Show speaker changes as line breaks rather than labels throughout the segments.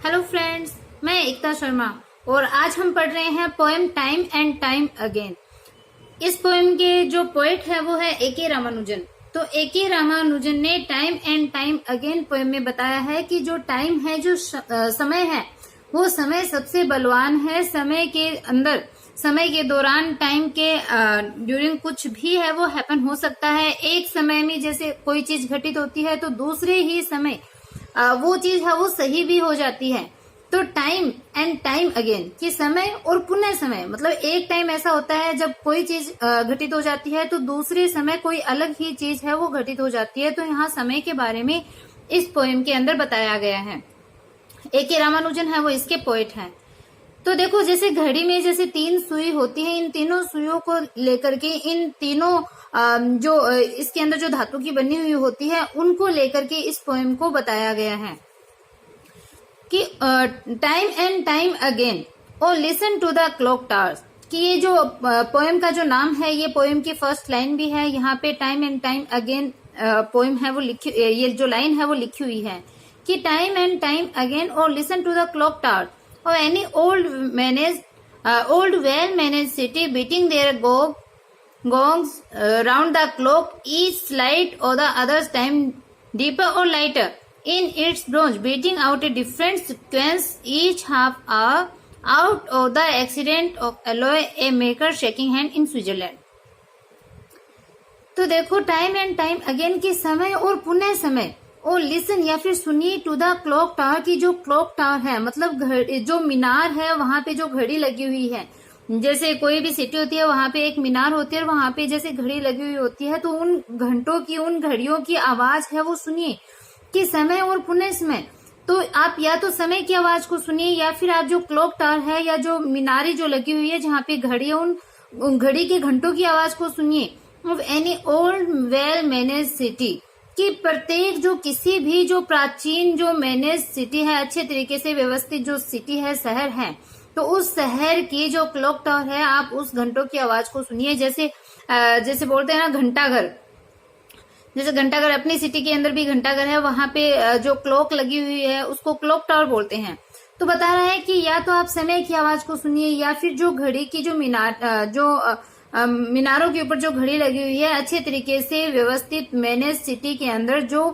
Hello friends, मैं एकता शर्मा और आज हम पढ़ रहे हैं poem time and time again. इस पोएम के जो पोएट है वो है ए.के. रामानुजन। तो ए.के. रामानुजन ने time and time again poem में बताया है कि जो टाइम है, जो समय है, वो समय सबसे बलवान है। समय के अंदर, समय के दौरान, टाइम के ड्यूरिंग कुछ भी है वो हैपन हो सकता है। एक समय में जैसे कोई चीज घटित होती है तो दूसरे ही समय वो चीज है वो सही भी हो जाती है। तो टाइम एंड टाइम अगेन कि समय और पुनः समय, मतलब एक टाइम ऐसा होता है जब कोई चीज घटित हो जाती है तो दूसरे समय कोई अलग ही चीज है वो घटित हो जाती है। तो यहाँ समय के बारे में इस पोएम के अंदर बताया गया है। ए.के. रामानुजन है वो इसके पोएट हैं। तो देखो, जैसे घड़ी में जैसे 3 सुई होती है, इन तीनों सुइयों को लेकर के, इन तीनों जो इसके अंदर जो धातु की बनी हुई होती है उनको लेकर के इस पोएम को बताया गया है कि टाइम एंड टाइम अगेन और listen to the clock towers. कि ये जो पोएम का जो नाम है, ये पोएम की फर्स्ट लाइन भी है। यहाँ पे time and time again poem है वो लिखी, ये जो लाइन है वो लिखी हुई है कि टाइम एंड टाइम अगेन और listen to the clock tower or any old well managed city beating their gongs round the clock, each slight or the other's time deeper or lighter in its bronze, beating out a different sequence each half hour out of the accident of alloy a maker shaking hand in Switzerland। तो देखो, time and time again की समय और पुनः समय और listen या फिर सुनिए टू द क्लॉक टावर की जो क्लॉक टावर है, मतलब जो मीनार है वहां पे जो घड़ी लगी हुई है। जैसे कोई भी सिटी होती है वहां पे एक मीनार होती है और वहां पे जैसे घड़ी लगी हुई होती है, तो उन घंटों की, उन घड़ियों की आवाज है वो सुनिए कि समय और पुनः समय। तो आप या तो समय की आवाज को सुनिए या फिर आप जो क्लॉक टावर है या जो मीनारी जो लगी हुई है जहाँ पे घड़ी है, उन घड़ी के घंटों की आवाज को सुनिए। Of any old well manage city, कि प्रत्येक जो किसी भी जो प्राचीन जो मैनेज सिटी है, अच्छे तरीके से व्यवस्थित जो सिटी है, शहर है, तो उस शहर की जो क्लॉक टावर है आप उस घंटों की आवाज को सुनिए। जैसे बोलते हैं ना घंटाघर, जैसे घंटाघर अपनी सिटी के अंदर भी घंटाघर है, वहां पे जो क्लॉक लगी हुई है उसको क्लॉक टावर बोलते हैं। तो बता रहा है कि या तो आप समय की आवाज को सुनिए या फिर जो घड़ी की जो मीनारों के ऊपर जो घड़ी लगी हुई है, अच्छे तरीके से व्यवस्थित मैनेज सिटी के अंदर जो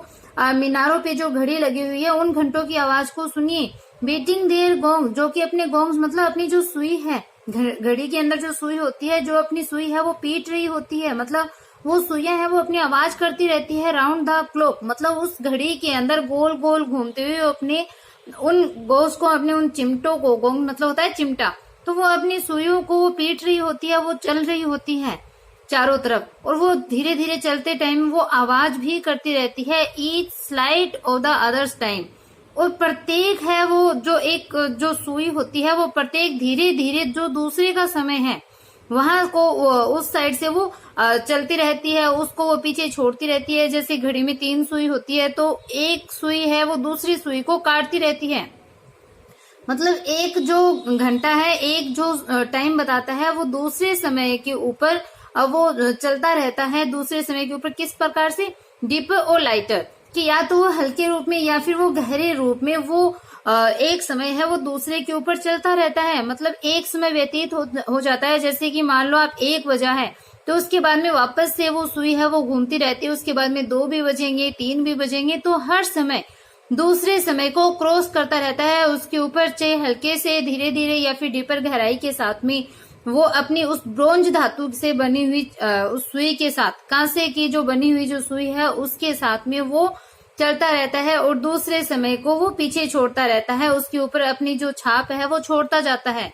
मीनारों पे जो घड़ी लगी हुई है उन घंटों की आवाज को सुनिए। बीटिंग देयर गोंग, जो कि अपने गोंग्स मतलब अपनी जो सुई है, घड़ी के अंदर जो सुई होती है, जो अपनी सुई है वो पीट रही होती है, मतलब वो सुइयां है वो अपनी आवाज करती रहती है। राउंड द क्लॉक, मतलब उस घड़ी के अंदर गोल गोल घूमते हुए अपने उन गोल्स को, अपने उन चिमटों को, गोंग मतलब होता है चिमटा, तो वो अपनी सुइयों को वो पीट रही होती है, वो चल रही होती है चारों तरफ, और वो धीरे धीरे चलते टाइम वो आवाज भी करती रहती है। Each slide of the others time, और प्रत्येक है वो जो एक जो सुई होती है वो प्रत्येक धीरे धीरे जो दूसरे का समय है वहां को उस साइड से वो चलती रहती है, उसको वो पीछे छोड़ती रहती है। जैसे घड़ी में 3 सुई होती है तो एक सुई है वो दूसरी सुई को काटती रहती है, मतलब एक जो घंटा है, एक जो टाइम बताता है वो दूसरे समय के ऊपर वो चलता रहता है। दूसरे समय के ऊपर किस प्रकार से? डीपर और लाइटर, कि या तो वो हल्के रूप में या फिर वो गहरे रूप में वो एक समय है वो दूसरे के ऊपर चलता रहता है। मतलब एक समय व्यतीत हो जाता है, जैसे कि मान लो आप 1 बजा है तो उसके बाद में वापस से वो सुई है वो घूमती रहती है, उसके बाद में 2 भी बजेंगे, 3 भी बजेंगे, तो हर समय दूसरे समय को क्रॉस करता रहता है। उसके ऊपर चाहे हल्के से, धीरे धीरे या फिर डीपर गहराई के साथ में वो अपनी उस ब्रोंज धातु से बनी हुई उस सुई के साथ, कांसे की जो बनी हुई जो सुई है उसके साथ में वो चलता रहता है और दूसरे समय को वो पीछे छोड़ता रहता है, उसके ऊपर अपनी जो छाप है वो छोड़ता जाता है।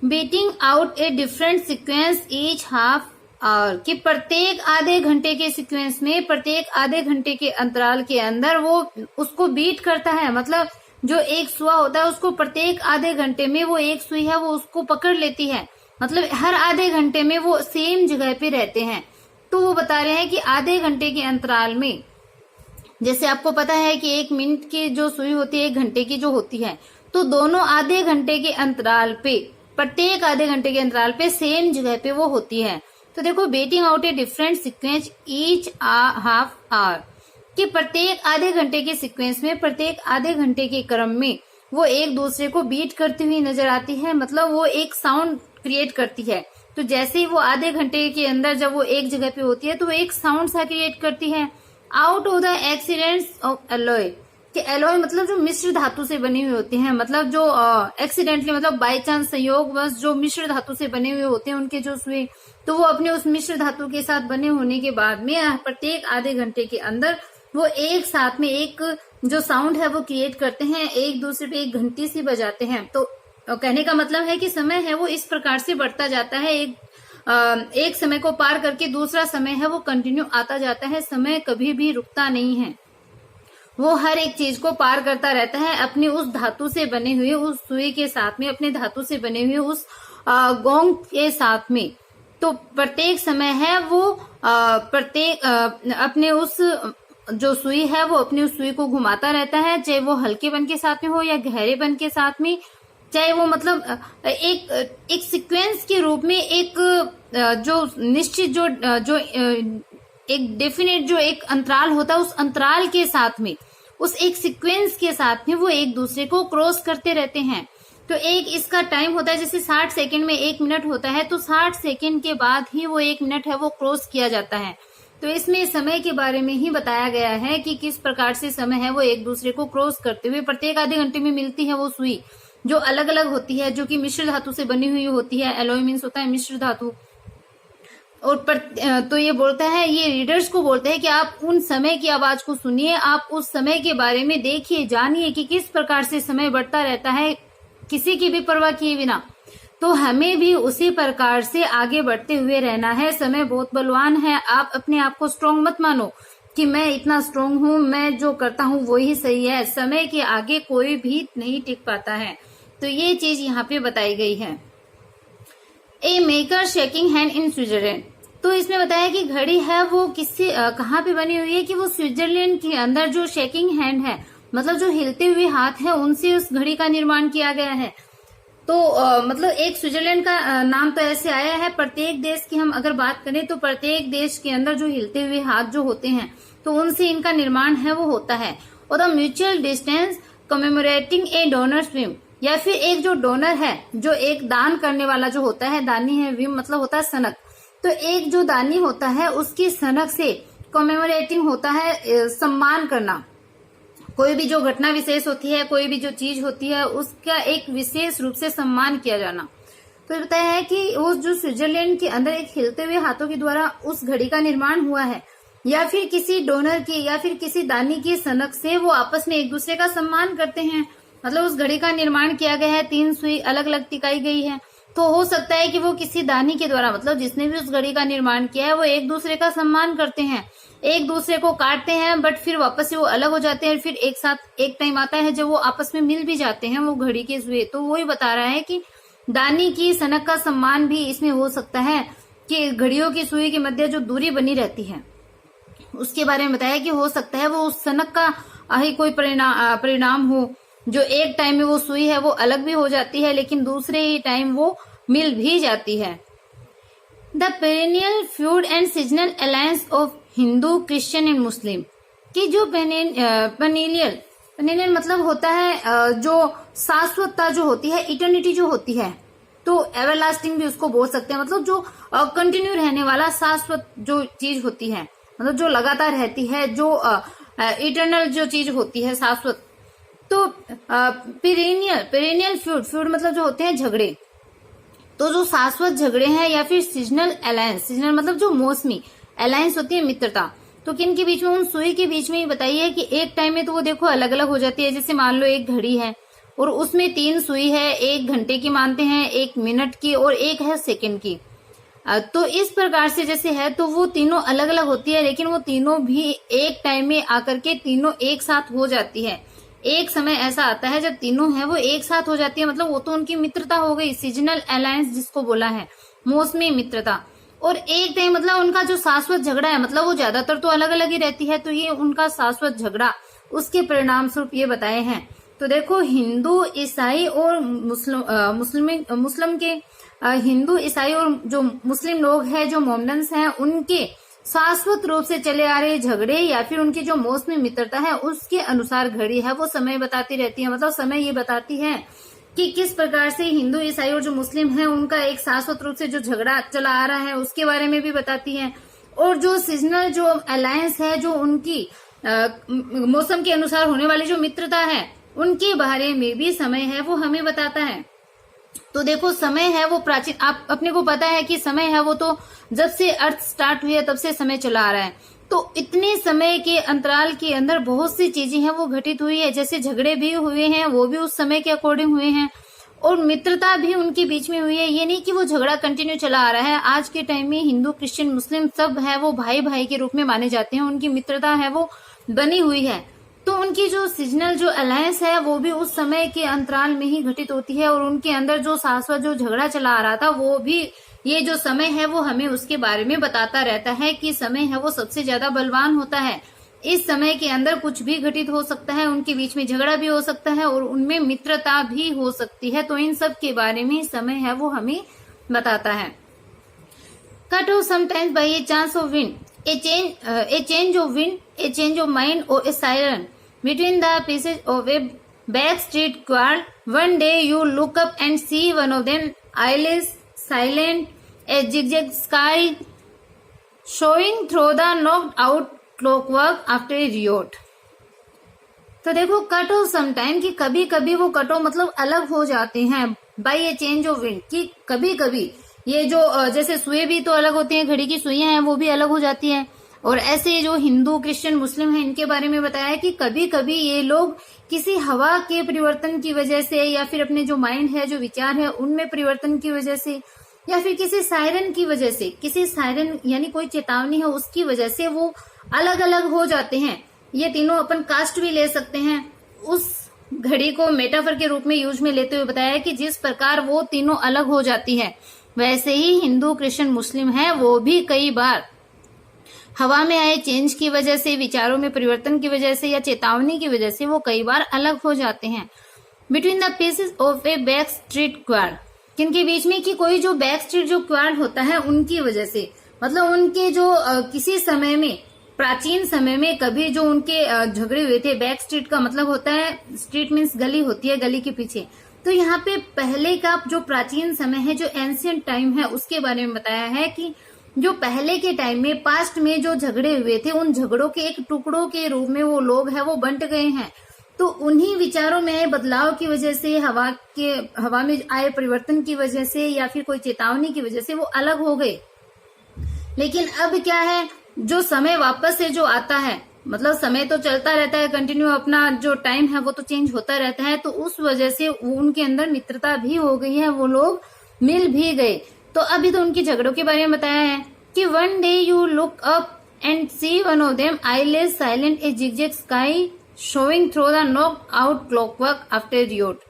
Beating out a different sequence each half और कि प्रत्येक आधे घंटे के सीक्वेंस में, प्रत्येक आधे घंटे के अंतराल के अंदर वो उसको बीट करता है। मतलब जो एक सुआ होता है उसको प्रत्येक आधे घंटे में वो एक सुई है वो उसको पकड़ लेती है, मतलब हर आधे घंटे में वो सेम जगह पे रहते हैं। तो वो बता रहे हैं कि आधे घंटे के अंतराल में, जैसे आपको पता है कि 1 मिनट की जो सुई होती है 1 घंटे की जो होती है, तो दोनों आधे घंटे के अंतराल पे, प्रत्येक आधे घंटे के अंतराल पे सेम जगह पे वो होती है। तो देखो, betting out a different sequence each half hour, कि प्रत्येक आधे घंटे के सीक्वेंस में, प्रत्येक आधे घंटे के क्रम में वो एक दूसरे को बीट करती हुई नजर आती है, मतलब वो एक साउंड क्रिएट करती है। तो जैसे ही वो आधे घंटे के अंदर जब वो एक जगह पे होती है तो वो एक साउंड सा क्रिएट करती है। Out of the accidents of alloy, कि एलॉय मतलब जो मिश्र धातु से बने हुए होते हैं, मतलब जो एक्सीडेंटली मतलब बाय चांस संयोगवश जो मिश्र धातु से बने हुए होते हैं उनके जो सुई, तो वो अपने उस मिश्र धातु के साथ बने होने के बाद में प्रत्येक आधे घंटे के अंदर वो एक साथ में एक जो साउंड है वो क्रिएट करते हैं, एक दूसरे पे एक घंटी सी बजाते हैं। तो कहने का मतलब है कि समय है वो इस प्रकार से बढ़ता जाता है, एक समय को पार करके दूसरा समय है वो कंटिन्यू आता जाता है, समय कभी भी रुकता नहीं है, वो हर एक चीज को पार करता रहता है अपनी उस धातु से बने हुए उस सुई के साथ में, अपने धातु से बने हुए उस गोंग के साथ में। तो प्रत्येक समय है वो प्रत्येक अपने उस जो सुई है वो अपनी उस सुई को घुमाता रहता है, चाहे वो हल्केपन के साथ में हो या गहरेपन के साथ में, चाहे वो मतलब एक सीक्वेंस के रूप में एक जो निश्चित जो एक डेफिनेट जो एक अंतराल होता है उस अंतराल के साथ में, उस एक सीक्वेंस के साथ में वो एक दूसरे को क्रॉस करते रहते हैं। तो एक इसका टाइम होता है, जैसे 60 सेकंड में 1 मिनट होता है, तो 60 सेकंड के बाद ही वो 1 मिनट है वो क्रॉस किया जाता है। तो इसमें समय के बारे में ही बताया गया है कि किस प्रकार से समय है वो एक दूसरे को क्रॉस करते हुए प्रत्येक आधे घंटे में मिलती है वो सुई, जो अलग अलग होती है, जो कि मिश्र धातु से बनी हुई होती है। एलॉय मीन्स होता है मिश्र धातु। और तो ये बोलता है, ये रीडर्स को बोलते हैं कि आप उन समय की आवाज को सुनिए, आप उस समय के बारे में देखिए, जानिए कि किस प्रकार से समय बढ़ता रहता है किसी की भी परवाह किए बिना। तो हमें भी उसी प्रकार से आगे बढ़ते हुए रहना है। समय बहुत बलवान है, आप अपने आप को स्ट्रांग मत मानो कि मैं इतना स्ट्रांग हूं, मैं जो करता हूं वो ही सही है। समय के आगे कोई भी नहीं टिक पाता है। तो ये चीज यहाँ पे बताई गई है। A maker shaking hand in Switzerland, तो इसमें बताया कि घड़ी है वो किससे कहाँ पे बनी हुई है, कि वो स्विट्जरलैंड के अंदर जो शेकिंग हैंड है, मतलब जो हिलते हुए हाथ है, उनसे उस घड़ी का निर्माण किया गया है। तो मतलब एक स्विट्जरलैंड का नाम तो ऐसे आया है। प्रत्येक देश की हम अगर बात करें तो प्रत्येक देश के अंदर जो हिलते हुए हाथ जो होते हैं तो उनसे इनका निर्माण है वो होता है। और the mutual distance commemorating a donor swim, या फिर एक जो डोनर है, जो एक दान करने वाला जो होता है, दानी है, विम मतलब होता है सनक, तो एक जो दानी होता है उसकी सनक से कमेमोरेटिंग होता है सम्मान करना। कोई भी जो घटना विशेष होती है, कोई भी जो चीज होती है, उसका एक विशेष रूप से सम्मान किया जाना। तो बताया है कि वो जो स्विट्जरलैंड के अंदर एक हिलते हुए हाथों के द्वारा उस घड़ी का निर्माण हुआ है, या फिर किसी डोनर की या फिर किसी दानी की सनक से वो आपस में एक दूसरे का सम्मान करते हैं। मतलब उस घड़ी का निर्माण किया गया है, 3 सुई अलग अलग टिकाई गई है। तो हो सकता है कि वो किसी दानी के द्वारा, मतलब जिसने भी उस घड़ी का निर्माण किया है, वो एक दूसरे का सम्मान करते हैं, एक दूसरे को काटते हैं, बट फिर वापस से वो अलग हो जाते हैं। फिर एक साथ एक टाइम आता है जब वो आपस में मिल भी जाते हैं वो घड़ी के सुई। तो वही बता रहा है कि दानी की सनक का सम्मान भी इसमें हो सकता है, कि घड़ियों की सुई के मध्य जो दूरी बनी रहती है उसके बारे में बताया कि हो सकता है वो उस सनक का ही कोई परिणाम हो, जो एक टाइम में वो सुई है वो अलग भी हो जाती है, लेकिन दूसरे ही टाइम वो मिल भी जाती है। The perennial feud and seasonal alliance of Hindu, Christian and Muslim, कि जो पेरेनियल मतलब होता है जो शाश्वतता जो होती है, इटर्निटी जो होती है, तो एवरलास्टिंग भी उसको बोल सकते हैं, मतलब जो कंटिन्यू रहने वाला शाश्वत जो चीज होती है, मतलब जो लगातार रहती है, जो इटर्नल जो चीज होती है, शाश्वत। तो पेरेनियल फ्यूड मतलब जो होते हैं झगड़े, तो जो शाश्वत झगड़े हैं, या फिर सीजनल अलायंस, सीजनल मतलब जो मौसमी, अलायंस होती है मित्रता, तो किन के बीच में, उन सुई के बीच में ही बताइए कि एक टाइम में तो वो देखो अलग अलग हो जाती है। जैसे मान लो एक घड़ी है और उसमें 3 सुई है, 1 घंटे की मानते हैं, 1 मिनट की और 1 है सेकंड की। तो इस प्रकार से जैसे है तो वो तीनों अलग अलग होती है, लेकिन वो तीनों भी एक टाइम में आकर के तीनों एक साथ हो जाती है। एक समय ऐसा आता है जब तीनों है वो एक साथ हो जाती है, मतलब वो तो उनकी मित्रता हो गई, सीजनल अलायंस जिसको बोला है, मौसमी मित्रता। और एक टाइम मतलब उनका जो शाश्वत झगड़ा है, मतलब वो ज्यादातर तो अलग अलग ही रहती है, तो ये उनका शाश्वत झगड़ा, उसके परिणाम स्वरूप ये बताए हैं। तो देखो हिंदू, ईसाई और मुस्लिम के हिंदू, ईसाई और जो मुस्लिम लोग हैं, जो मोमडन्स हैं, उनके शाश्वत रूप से चले आ रहे झगड़े या फिर उनकी जो मौसमी मित्रता है उसके अनुसार घड़ी है वो समय बताती रहती है। मतलब समय ये बताती है कि किस प्रकार से हिंदू, ईसाई और जो मुस्लिम है उनका एक शाश्वत रूप से जो झगड़ा चला आ रहा है उसके बारे में भी बताती है। और जो सीजनल जो अलायंस है, जो उनकी मौसम के अनुसार होने वाली जो मित्रता है उनके बारे में भी समय है वो हमें बताता है। तो देखो समय है वो प्राचीन, आप अपने को पता है कि समय है वो तो जब से अर्थ स्टार्ट हुई है तब से समय चला आ रहा है। तो इतने समय के अंतराल के अंदर बहुत सी चीजें हैं वो घटित हुई है। जैसे झगड़े भी हुए हैं वो भी उस समय के अकॉर्डिंग हुए हैं और मित्रता भी उनके बीच में हुई है। ये नहीं कि वो झगड़ा कंटिन्यू चला आ रहा है। आज के टाइम में हिंदू, क्रिश्चियन, मुस्लिम सब है वो भाई भाई के रूप में माने जाते हैं। उनकी मित्रता है वो बनी हुई है। तो उनकी जो सीजनल जो अलायंस है वो भी उस समय के अंतराल में ही घटित होती है और उनके अंदर जो शाश्वत जो झगड़ा चला आ रहा था वो भी ये जो समय है वो हमें उसके बारे में बताता रहता है कि समय है वो सबसे ज्यादा बलवान होता है। इस समय के अंदर कुछ भी घटित हो सकता है, उनके बीच में झगड़ा भी हो सकता है और उनमें मित्रता भी हो सकती है। तो इन सब के बारे में समय है वो हमें बताता है। Cut off sometimes by a chance of wind, a change of wind, a change of mind or a siren between the pieces of a backstreet quarrel. One day you look up and see one of them eyeless, silent, a zigzag sky showing through the knocked out clockwork after a riot. तो देखो cut off sometime कि कभी कभी वो cut off मतलब अलग हो जाते हैं by a change of wind, कि कभी कभी ये जो जैसे सुई भी तो अलग होती हैं, घड़ी की सुइयां हैं वो भी अलग हो जाती हैं। और ऐसे जो हिंदू, क्रिश्चियन, मुस्लिम है इनके बारे में बताया है कि कभी कभी ये लोग किसी हवा के परिवर्तन की वजह से या फिर अपने जो माइंड है, जो विचार है उनमें परिवर्तन की वजह से या फिर किसी सायरन की वजह से, किसी सायरन यानी कोई चेतावनी है उसकी वजह से वो अलग अलग हो जाते हैं। ये तीनों अपन कास्ट भी ले सकते हैं। उस घड़ी को मेटाफर के रूप में यूज में लेते हुए बताया कि जिस प्रकार वो तीनों अलग हो जाती है वैसे ही हिंदू, क्रिश्चियन, मुस्लिम है वो भी कई बार हवा में आए चेंज की वजह से, विचारों में परिवर्तन की वजह से या चेतावनी की वजह से वो कई बार अलग हो जाते हैं। Between the pieces of a back street quarrel, किनके बीच में कि कोई जो बैक स्ट्रीट जो क्वार्ल होता है उनकी वजह से, मतलब उनके जो किसी समय में, प्राचीन समय में कभी जो उनके झगड़े हुए थे। बैक स्ट्रीट का मतलब होता है, स्ट्रीट मीन्स गली होती है, गली के पीछे। तो यहाँ पे पहले का जो प्राचीन समय है, जो एंशियंट टाइम है उसके बारे में बताया है कि जो पहले के टाइम में, पास्ट में जो झगड़े हुए थे उन झगड़ों के एक टुकड़ों के रूप में वो लोग हैं वो बंट गए हैं। तो उन्हीं विचारों में आए बदलाव की वजह से, हवा में आए परिवर्तन की वजह से या फिर कोई चेतावनी की वजह से वो अलग हो गए। लेकिन अब क्या है, जो समय वापस से जो आता है, मतलब समय तो चलता रहता है कंटिन्यू, अपना जो टाइम है वो तो चेंज होता रहता है। तो उस वजह से उनके अंदर मित्रता भी हो गई है, वो लोग मिल भी गए। तो अभी तो उनके झगड़ों के बारे में बताया है कि one day you look up and see one of them eyeless silent a zigzag sky showing through the knock out clockwork after riot.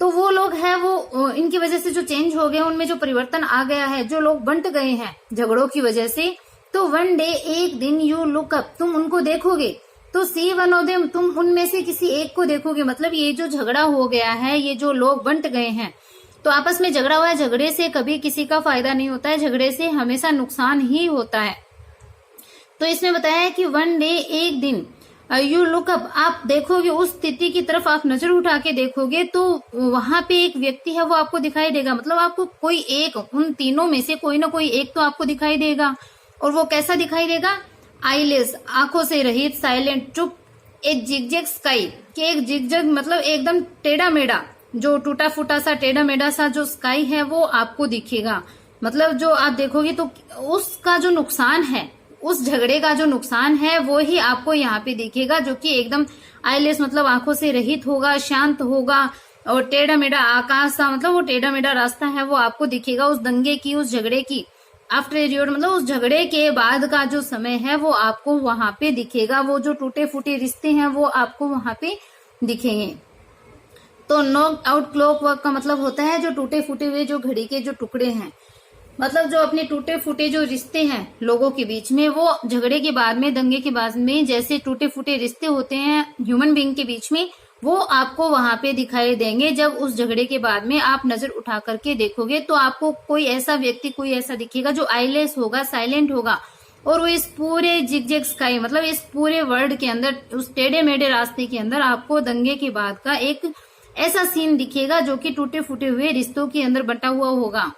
तो वो लोग है वो इनकी वजह से जो चेंज हो गए, उनमें जो परिवर्तन आ गया है, जो लोग बंट गए हैं झगड़ों की वजह से। तो वन डे, एक दिन, यू लुक अप, तुम उनको देखोगे। तो सी वन ऑफ देम, तुम उनमें से किसी एक को देखोगे। मतलब ये जो झगड़ा हो गया है, ये जो लोग बंट गए हैं, तो आपस में झगड़ा हुआ है, झगड़े से कभी किसी का फायदा नहीं होता है, झगड़े से हमेशा नुकसान ही होता है। तो इसमें बताया है कि वन डे, एक दिन, यू लुक अप, आप देखोगे उस स्थिति की तरफ, आप नजर उठा के देखोगे तो वहां पे एक व्यक्ति है वो आपको दिखाई देगा। मतलब आपको कोई एक, उन तीनों में से कोई ना कोई एक तो आपको दिखाई देगा। और वो कैसा दिखाई देगा? आईलेस, आंखों से रहित, साइलेंट, चुप, एक जिगजैग स्काई, कि एक जिगजैग मतलब एकदम टेढ़ा मेढ़ा, जो टूटा फूटा सा टेढ़ा मेढ़ा सा जो स्काई है वो आपको दिखेगा। मतलब जो आप देखोगे तो उसका जो नुकसान है, उस झगड़े का जो नुकसान है वो ही आपको यहाँ पे दिखेगा, जो कि एकदम आईलेस मतलब आंखों से रहित होगा, शांत होगा। और टेढ़ा मेढ़ा आकाश सा, मतलब वो टेढ़ा मेढ़ा रास्ता है वो आपको दिखेगा उस दंगे की, उस झगड़े की। आफ्टर रियोट मतलब उस झगड़े के बाद का जो समय है वो आपको वहां पे दिखेगा। वो जो टूटे फूटे रिश्ते हैं वो आपको वहां पे दिखेंगे। तो नॉक आउट क्लॉकवर्क का मतलब होता है जो टूटे फूटे हुए जो घड़ी के जो टुकड़े हैं, मतलब जो अपने टूटे फूटे जो रिश्ते हैं लोगों के बीच में, वो झगड़े के बाद में, दंगे के बाद में जैसे टूटे फूटे रिश्ते होते हैं ह्यूमन बीइंग के बीच में, वो आपको वहां पे दिखाई देंगे। जब उस झगड़े के बाद में आप नजर उठा करके देखोगे तो आपको कोई ऐसा व्यक्ति, कोई ऐसा दिखेगा जो आईलेस होगा, साइलेंट होगा, और वो इस पूरे जिगजैग स्काई मतलब इस पूरे वर्ल्ड के अंदर उस टेढ़े मेढ़े रास्ते के अंदर आपको दंगे के बाद का एक ऐसा सीन दिखेगा जो कि टूटे फूटे हुए रिश्तों के अंदर बटा हुआ होगा।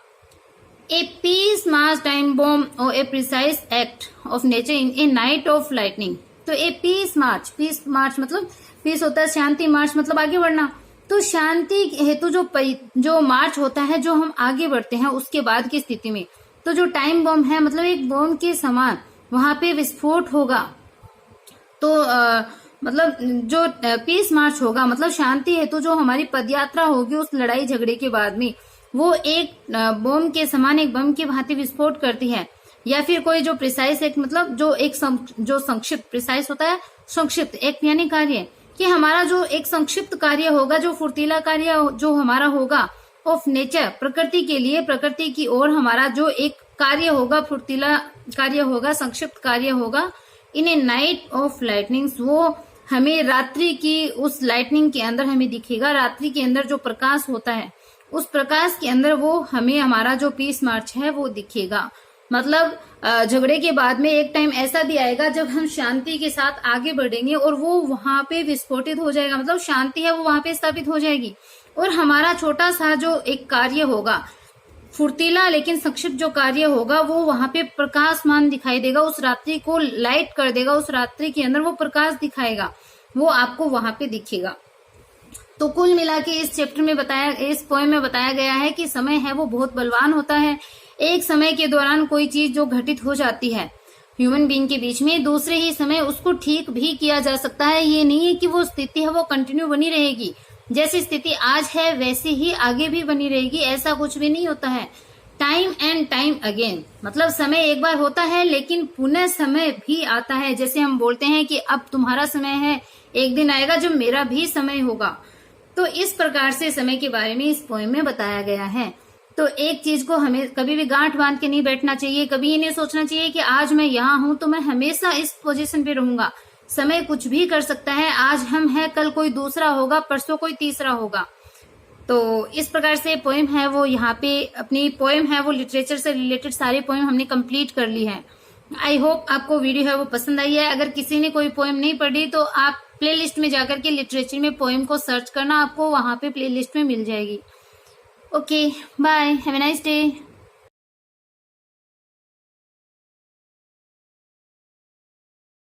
A piece mass time bomb और a precise act of nature in a night of lightning. तो ए पीस मार्च मतलब पीस होता है शांति, मार्च मतलब आगे बढ़ना। तो शांति हेतु जो मार्च होता है, जो हम आगे बढ़ते हैं उसके बाद की स्थिति में, तो जो टाइम बॉम्ब है मतलब एक बॉम्ब के समान वहां पे विस्फोट होगा। तो मतलब जो पीस मार्च होगा मतलब शांति हेतु जो हमारी पदयात्रा होगी उस लड़ाई झगड़े के बाद में, वो एक बॉम्ब के समान, एक बम की भांति विस्फोट करती है। या फिर कोई जो प्रिसाइज एक मतलब जो संक्षिप्त, प्रिसाइज होता है संक्षिप्त, एक यानी कार्य, कि हमारा जो एक संक्षिप्त कार्य होगा, जो फुर्तीला कार्य जो हमारा होगा ऑफ नेचर, प्रकृति के लिए, प्रकृति की ओर हमारा जो एक कार्य होगा, फुर्तीला कार्य होगा, संक्षिप्त कार्य होगा इन ए नाइट ऑफ लाइटनिंग्स, वो हमें रात्रि की उस लाइटनिंग के अंदर हमें दिखेगा। रात्रि के अंदर जो प्रकाश होता है उस प्रकाश के अंदर वो हमें हमारा जो पीस मार्च है वो दिखेगा। मतलब झगड़े के बाद में एक टाइम ऐसा भी आएगा जब हम शांति के साथ आगे बढ़ेंगे और वो वहां पे विस्फोटित हो जाएगा, मतलब शांति है वो वहां पे स्थापित हो जाएगी और हमारा छोटा सा जो एक कार्य होगा, फुर्तीला लेकिन संक्षिप्त जो कार्य होगा, वो वहां पे प्रकाशमान दिखाई देगा, उस रात्रि को लाइट कर देगा, उस रात्रि के अंदर वो प्रकाश दिखाएगा, वो आपको वहां पे दिखेगा। तो कुल मिला के इस चैप्टर में इस पोएम में बताया गया है कि समय है वो बहुत बलवान होता है। एक समय के दौरान कोई चीज जो घटित हो जाती है ह्यूमन बीइंग के बीच में, दूसरे ही समय उसको ठीक भी किया जा सकता है। ये नहीं है कि वो स्थिति है वो कंटिन्यू बनी रहेगी, जैसी स्थिति आज है वैसे ही आगे भी बनी रहेगी, ऐसा कुछ भी नहीं होता है। टाइम एंड टाइम अगेन, मतलब समय एक बार होता है लेकिन पुनः समय भी आता है। जैसे हम बोलते हैं कि अब तुम्हारा समय है, एक दिन आएगा जब मेरा भी समय होगा। तो इस प्रकार से समय के बारे में इस पोएम में बताया गया है। तो एक चीज को हमें कभी भी गांठ बांध के नहीं बैठना चाहिए, कभी ये नहीं सोचना चाहिए कि आज मैं यहाँ हूं तो मैं हमेशा इस पोजीशन पे रहूंगा। समय कुछ भी कर सकता है, आज हम हैं कल कोई दूसरा होगा, परसों कोई तीसरा होगा। तो इस प्रकार से पोएम है वो यहाँ पे अपनी पोएम है वो लिटरेचर से रिलेटेड सारी पोएम हमने कंप्लीट कर ली है। आई होप आपको वीडियो है वो पसंद आई है। अगर किसी ने कोई पोएम नहीं पढ़ी तो आप प्लेलिस्ट में जाकर के लिटरेचर में पोएम को सर्च करना, आपको वहां पे प्लेलिस्ट में मिल जाएगी। Okay bye, have a nice day.